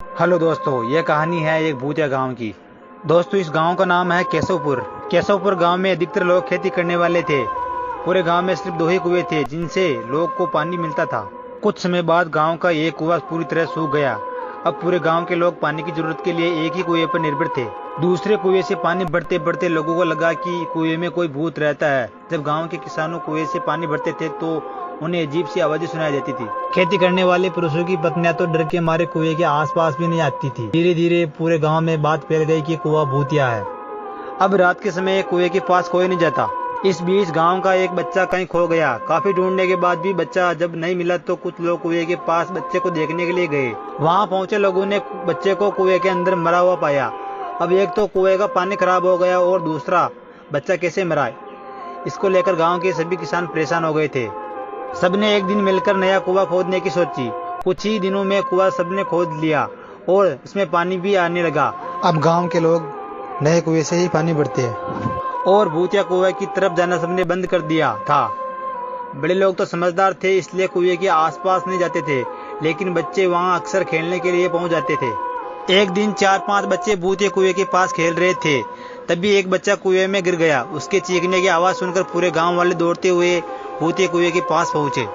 Hello दोस्तों, यह कहानी है एक भूतिया गांव की। दोस्तों, इस गांव का नाम है केशवपुर। केशवपुर गांव में अधिकतर लोग खेती करने वाले थे। पूरे गांव में सिर्फ 2 ही कुएं थे जिनसे लोग को पानी मिलता था। कुछ समय बाद गांव का एक कुआं पूरी तरह सूख गया। अब पूरे गांव के लोग पानी की जरूरत के लिए एक ही कुएं पर निर्भर थे। दूसरे कुएं से पानी भरते भरते लोगों को लगा कि कुएं में कोई भूत रहता है। जब गांव के किसानों कुएं से पानी भरते थे तो उन्हें अजीब सी आवाजें सुनाई देती थी। खेती करने वाले पुरुषों की पत्नियां तो डर के मारे कुएं के आसपास भी नहीं आती थी। धीरे धीरे पूरे गांव में बात फैल गई कि कुआं भूतिया है। अब रात के समय कुएं के पास कोई नहीं जाता। इस बीच गांव का एक बच्चा कहीं खो गया। काफी ढूंढने के बाद भी बच्चा जब नहीं मिला तो कुछ लोग कुएं के पास बच्चे को देखने के लिए गए। वहां पहुंचे लोगों ने बच्चे को कुएं के अंदर मरा हुआ पाया। अब एक तो कुएं का पानी खराब हो गया और दूसरा बच्चा कैसे मरा, इसको लेकर गांव के सभी किसान परेशान हो गए थे। सबने एक दिन मिलकर नया कुआं खोदने की सोची। कुछ ही दिनों में कुआं सबने खोद लिया और इसमें पानी भी आने लगा। अब गांव के लोग नए कुएं से ही पानी भरते हैं और भूतिया कुएं की तरफ जाना सबने बंद कर दिया था। बड़े लोग तो समझदार थे, इसलिए कुएं के आसपास नहीं जाते थे, लेकिन बच्चे वहां अक्सर खेलने के लिए पहुंच जाते थे। एक दिन 4-5 बच्चे भूतिया कुएं के पास खेल रहे थे। तभी एक बच्चा कुएं में गिर गया। उसके चीखने की आवाज सुनकर पूरे गांव वाले दौड़ते हुए भूतिया कुएं के पास पहुंचे।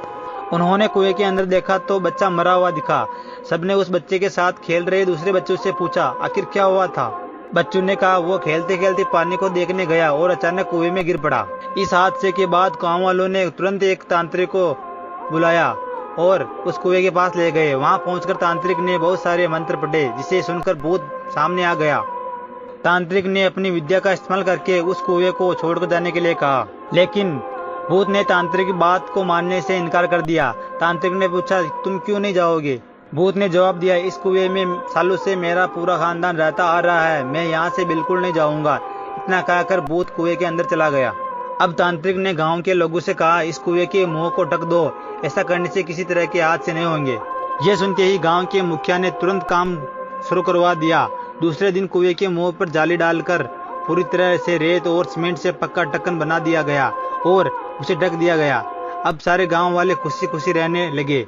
उन्होंने कुएं के अंदर देखा तो बच्चा मरा हुआ दिखा। सबने उस बच्चे के साथ खेल रहे दूसरे बच्चों से पूछा, आखिर क्या हुआ था। बच्चों ने कहा वो खेलते खेलते पानी को देखने गया और अचानक कुएं में गिर पड़ा। इस हादसे के बाद गांव वालों ने तुरंत एक तांत्रिक को बुलाया और उस कुएं के पास ले गए। वहां पहुंचकर तांत्रिक ने बहुत सारे मंत्र पढ़े, जिसे सुनकर भूत सामने आ गया। तांत्रिक ने अपनी विद्या का इस्तेमाल करके उस कुएं को छोड़कर जाने के लिए कहा, लेकिन भूत ने तांत्रिक की बात को मानने से इनकार कर दिया। तांत्रिक ने पूछा, तुम क्यों नहीं जाओगे। भूत ने जवाब दिया, इस कुएं में सालों से मेरा पूरा खानदान रहता आ रहा है, मैं यहाँ से बिल्कुल नहीं जाऊंगा। इतना कहकर भूत कुएं के अंदर चला गया। अब तांत्रिक ने गांव के लोगों से कहा, इस कुएं के मुंह को ढक दो, ऐसा करने से किसी तरह के हादसे नहीं होंगे। यह सुनते ही गांव के मुखिया ने तुरंत काम शुरू करवा दिया। दूसरे दिन कुएं के मुंह पर जाली डालकर पूरी तरह से रेत और सीमेंट से पक्का ढक्कन बना दिया गया और उसे ढक दिया गया। अब सारे गांव वाले खुशी खुशी रहने लगे।